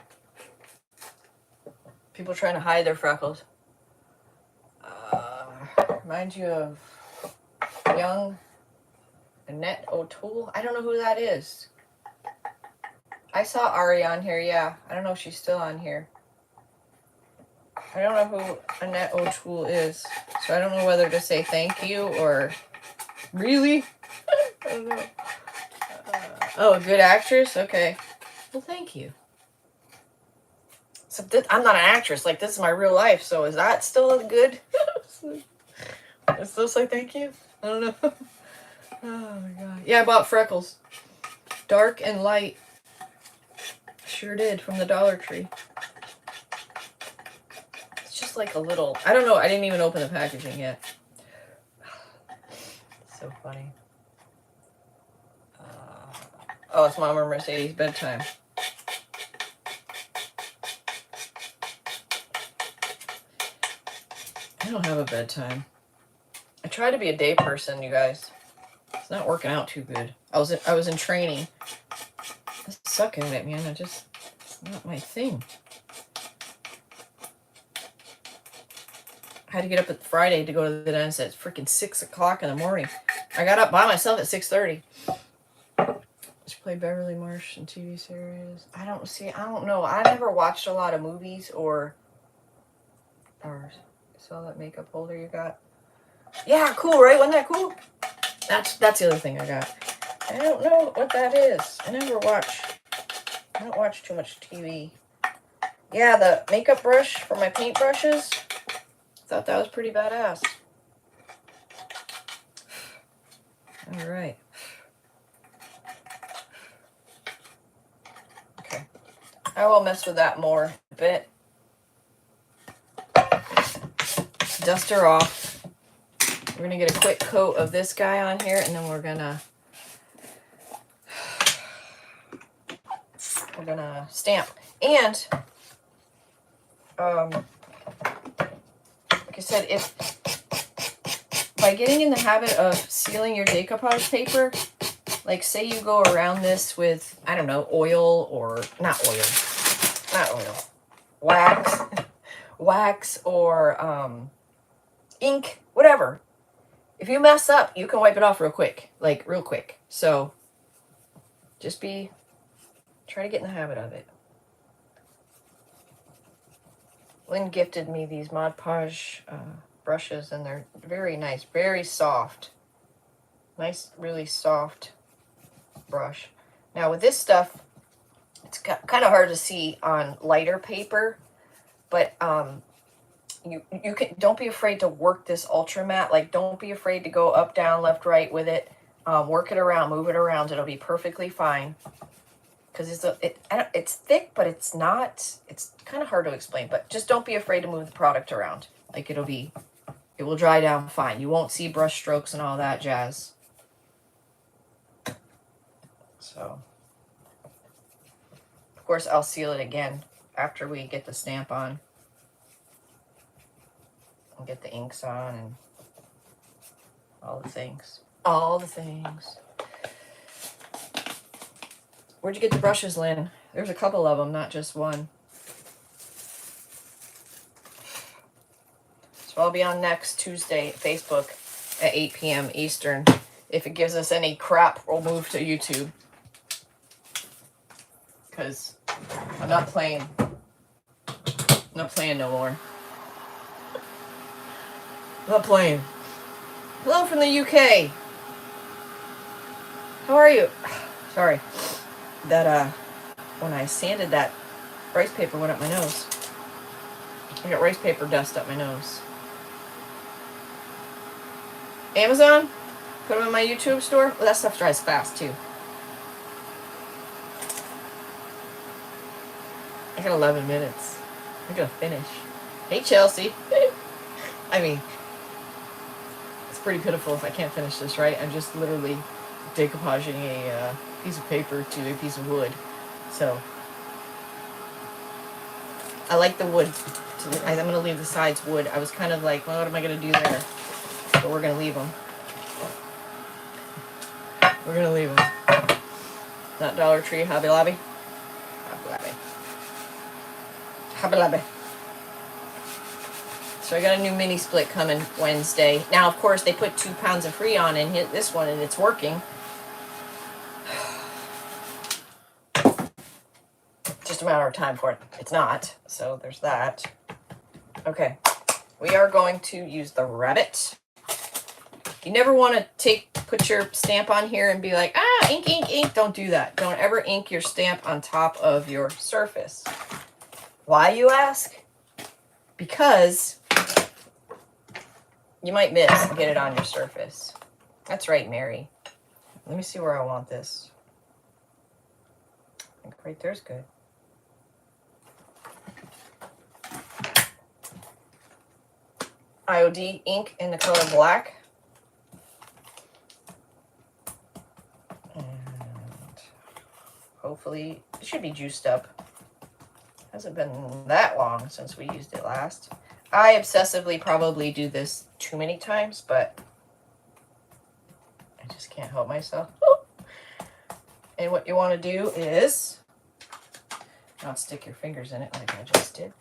People trying to hide their freckles. Reminds you of young Annette O'Toole. I don't know who that is. I saw Ari on here, yeah. I don't know if she's still on here. I don't know who Annette O'Toole is, so I don't know whether to say thank you or really. I don't know. Oh, a good actress? Okay. Well, thank you. So I'm not an actress. Like, this is my real life, so is that still good? I still say thank you? I don't know. Oh, my God. Yeah, I bought freckles. Dark and light. Sure did, from the Dollar Tree. Just like a little, I don't know, I didn't even open the packaging yet. So funny. Oh, it's Mama Mercedes' bedtime. I don't have a bedtime. I try to be a day person, you guys. It's not working out too good. I was in training. I suck at it, man. It's not my thing. I had to get up at Friday to go to the dentist at freaking 6 o'clock in the morning. I got up by myself at 6:30. Just play Beverly Marsh in TV series. I don't know. I never watched a lot of movies or saw that makeup holder you got. Yeah, cool, right? Wasn't that cool? That's the other thing I got. I don't know what that is. I don't watch too much TV. Yeah, the makeup brush for my paintbrushes. Thought that was pretty badass. All right. Okay. I will mess with that more a bit. Dust her off. We're going to get a quick coat of this guy on here, and then we're going to stamp. And like I said, if by getting in the habit of sealing your decoupage paper, like say you go around this with, I don't know, oil or not oil, wax or ink, whatever. If you mess up, you can wipe it off real quick. So just try to get in the habit of it. Lynn gifted me these Mod Podge brushes, and they're very nice, very soft. Nice, really soft brush. Now with this stuff, it's kind of hard to see on lighter paper, but you can, don't be afraid to work this ultra matte. Like, don't be afraid to go up, down, left, right with it. Work it around, move it around. It'll be perfectly fine. Because it's thick, but it's not. It's kind of hard to explain. But just don't be afraid to move the product around. Like, it will dry down fine. You won't see brush strokes and all that jazz. So, of course, I'll seal it again after we get the stamp on. And get the inks on and all the things. All the things. Where'd you get the brushes, Lynn? There's a couple of them, not just one. So I'll be on next Tuesday, Facebook, at 8 p.m. Eastern. If it gives us any crap, we'll move to YouTube. Because I'm not playing. Not playing no more. Not playing. Hello from the UK. How are you? Sorry. that when I sanded that rice paper went up my nose. I got rice paper dust up my nose. Amazon, put them in my YouTube store. Well, that stuff dries fast too. I got 11 minutes. I'm gonna finish. Hey, Chelsea. I mean, it's pretty pitiful if I can't finish this, right? I'm just literally decoupaging a piece of paper to a piece of wood. So, I like the wood. I'm going to leave the sides wood. I was kind of like, well, what am I going to do there? But we're going to leave them. We're going to leave them. Not Dollar Tree, Hobby Lobby. Hobby Lobby. Hobby Lobby. So I got a new mini split coming Wednesday. Now, of course, they put 2 pounds of Freon in this one, and it's working. Just a matter of time for it. It's not. So there's that. Okay. We are going to use the rabbit. You never want to put your stamp on here and be like, ink, ink, ink. Don't do that. Don't ever ink your stamp on top of your surface. Why, you ask? Because you might miss and get it on your surface. That's right, Mary. Let me see where I want this. I think right there's good. IOD ink in the color black. And hopefully it should be juiced up. Hasn't been that long since we used it last. I obsessively probably do this too many times, but I just can't help myself. And what you want to do is not stick your fingers in it like I just did.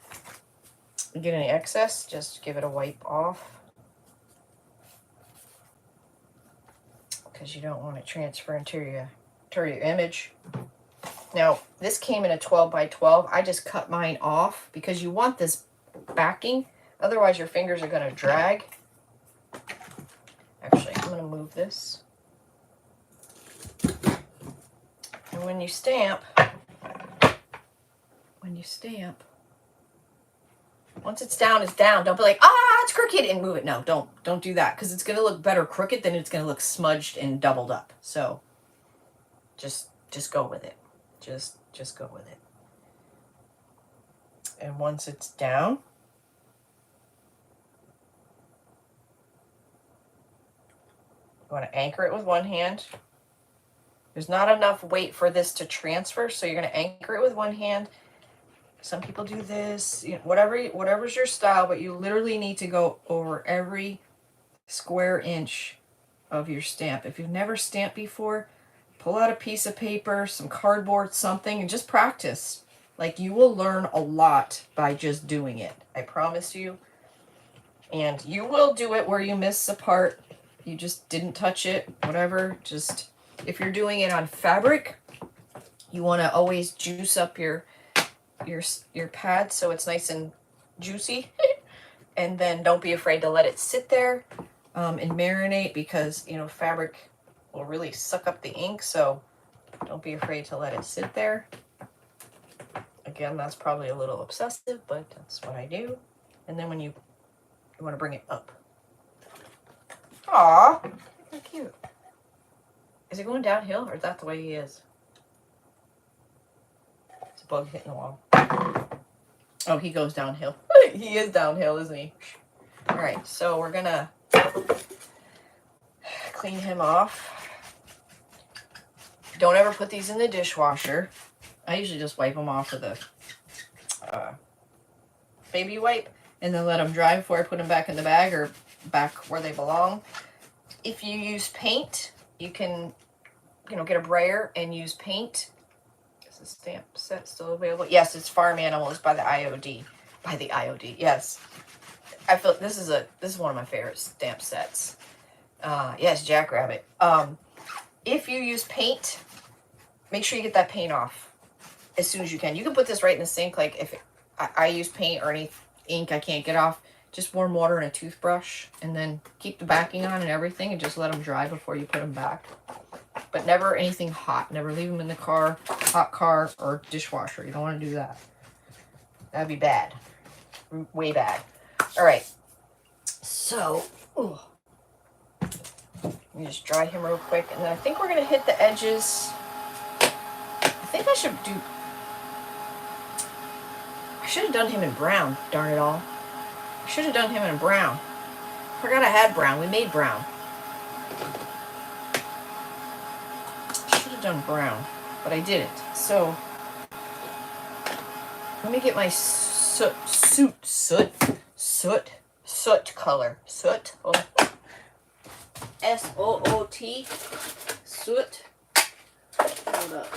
Get any excess, just give it a wipe off, because you don't want to transfer into your image. Now, this came in a 12 by 12. I just cut mine off because you want this backing. Otherwise, your fingers are going to drag. Actually, I'm going to move this. And when you stamp, once it's down, it's down. Don't be like, it's crooked, and move it. No, don't do that, because it's going to look better crooked than it's going to look smudged and doubled up. So just go with it. Just go with it. And once it's down, you want to anchor it with one hand. There's not enough weight for this to transfer, so you're going to anchor it with one hand. Some people do this, whatever's your style, but you literally need to go over every square inch of your stamp. If you've never stamped before, pull out a piece of paper, some cardboard, something, and just practice. Like, you will learn a lot by just doing it. I promise you. And you will do it where you miss a part. You just didn't touch it, whatever. Just, if you're doing it on fabric, you want to always juice up your pad so it's nice and juicy. And then don't be afraid to let it sit there and marinate, because fabric will really suck up the ink, so don't be afraid to let it sit there. Again, that's probably a little obsessive, but that's what I do. And then when you want to bring it up. Aw, how cute. Is he going downhill, or is that the way he is? It's a bug hitting the wall. Oh, he goes downhill. He is downhill, isn't he? All right, so we're gonna clean him off. Don't ever put these in the dishwasher. I usually just wipe them off with a baby wipe and then let them dry before I put them back in the bag or back where they belong. If you use paint, you can, get a brayer and use paint. Is the stamp set still available? Yes, it's Farm Animals by the IOD. By the IOD, yes. I feel this is one of my favorite stamp sets. Yes, Jackrabbit. If you use paint, make sure you get that paint off as soon as you can. You can put this right in the sink. Like if I use paint or any ink I can't get off, just warm water and a toothbrush, and then keep the backing on and everything, and just let them dry before you put them back. But never anything hot. Never leave them in the car, hot car, or dishwasher. You don't want to do that. That'd be bad. Way bad. All right. So, let me just dry him real quick, and then I think we're going to hit the edges. I think I should have done him in brown, darn it all. I should have done him in brown. Forgot I had brown. We made brown. I should have done brown, but I didn't. So, let me get my soot color. Soot. Oh. S-O-O-T. Soot. Hold up.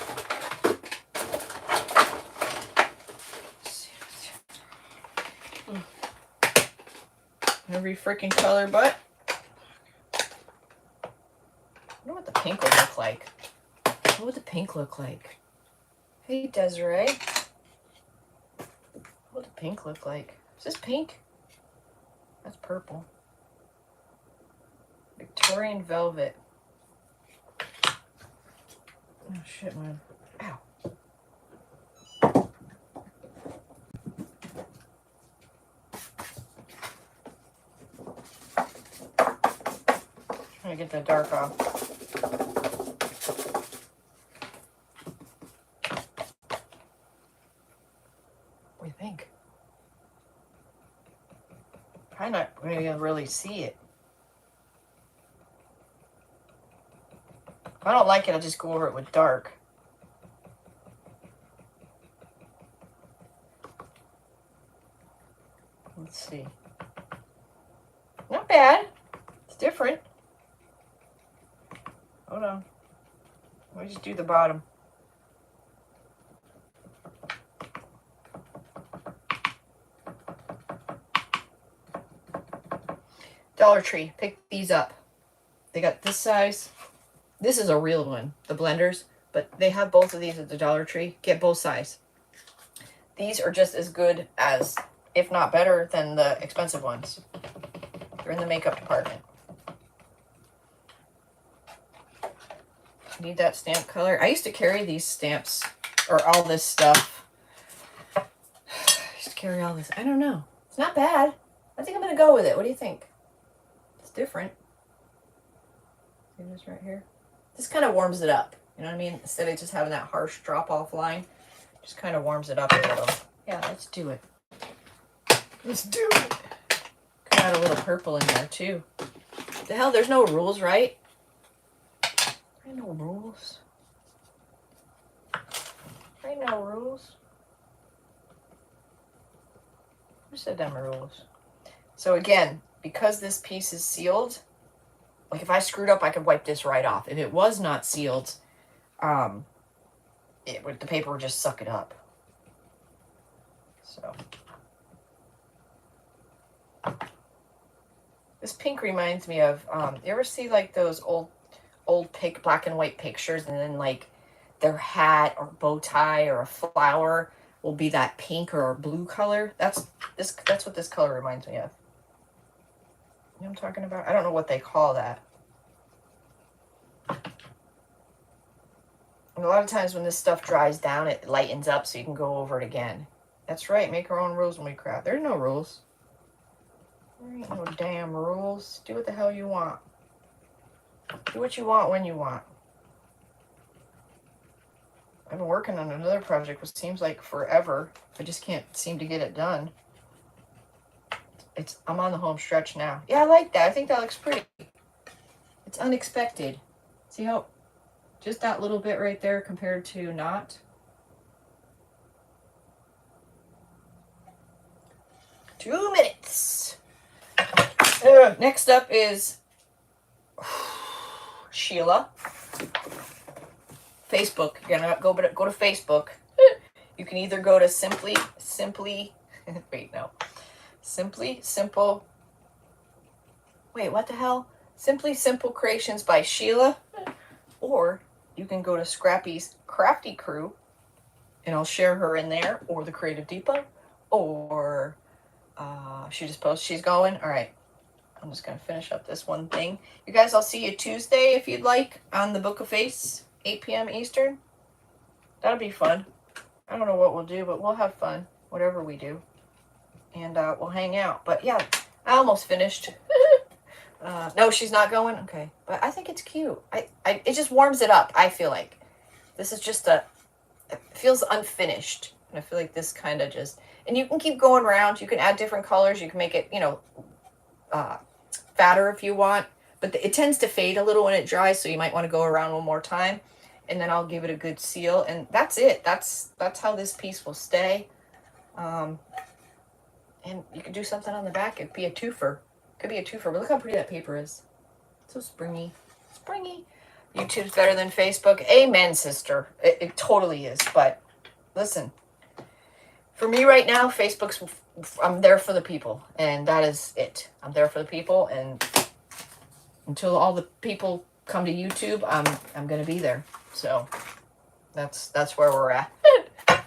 Every freaking color, but I wonder what the pink will look like. What would the pink look like? Hey, Desiree. What would the pink look like? Is this pink? That's purple. Victorian velvet. Oh, shit, man. Ow. Trying to get the dark off. What do you think? Probably not going to really see it. If I don't like it, I'll just go over it with dark. Let's see. Not bad. It's different. Hold on. Let me just do the bottom. Dollar Tree. Pick these up. They got this size. This is a real one, the blenders, but they have both of these at the Dollar Tree. Get both size. These are just as good as, if not better, than the expensive ones. They're in the makeup department. Need that stamp color. I used to carry these stamps, or all this stuff. I used to carry all this. I don't know. It's not bad. I think I'm going to go with it. What do you think? It's different. See this right here? This kind of warms it up. You know what I mean? Instead of just having that harsh drop-off line, just kind of warms it up a little. Yeah, let's do it. Let's do it. Could add a little purple in there, too. The hell, there's no rules, right? There ain't no rules. There ain't no rules. Who said them rules? So again, because this piece is sealed, like if I screwed up, I could wipe this right off. If it was not sealed, the paper would just suck it up. So this pink reminds me of, you ever see like those old black and white pictures, and then like their hat or bow tie or a flower will be that pink or blue color? That's what this color reminds me of. You know what I'm talking about? I don't know what they call that. And a lot of times when this stuff dries down, it lightens up so you can go over it again. That's right. Make our own rules when we craft. There's no rules. There ain't no damn rules. Do what the hell you want. Do what you want when you want. I've been working on another project which seems like forever. I just can't seem to get it done. I'm on the home stretch now. Yeah, I like that. I think that looks pretty. It's unexpected. See how just that little bit right there compared to not? Two minutes. Next up is Sheila. Facebook. You're gonna go to Facebook. You can either go to Simply Simple. Wait, what the hell? Simply Simple Creations by Sheila. Or you can go to Scrappy's Crafty Crew, and I'll share her in there, or the Creative Depot, or She just posted she's going. All right. I'm just going to finish up this one thing. You guys, I'll see you Tuesday if you'd like on the Book of Face, 8 p.m. Eastern. That'll be fun. I don't know what we'll do, but we'll have fun, whatever we do. And we'll hang out. But yeah, I almost finished. No, she's not going? Okay. But I think it's cute. It just warms it up, I feel like. This is just it feels unfinished. And I feel like this kind of just, and you can keep going around. You can add different colors. You can make it, fatter if you want. But it tends to fade a little when it dries, so you might want to go around one more time. And then I'll give it a good seal. And that's it. That's how this piece will stay. And you could do something on the back. It'd be a twofer. Could be a twofer, but look how pretty that paper is. So springy. Springy. YouTube's better than Facebook. Amen, sister. It totally is. But listen, for me right now, Facebook's, I'm there for the people. And that is it. I'm there for the people. And until all the people come to YouTube, I'm going to be there. So that's where we're at.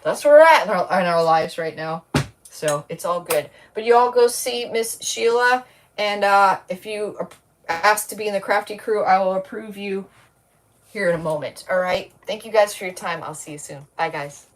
That's where we're at in our lives right now. So it's all good. But you all go see Miss Sheila. And if you are asked to be in the crafty crew, I will approve you here in a moment. All right. Thank you guys for your time. I'll see you soon. Bye, guys.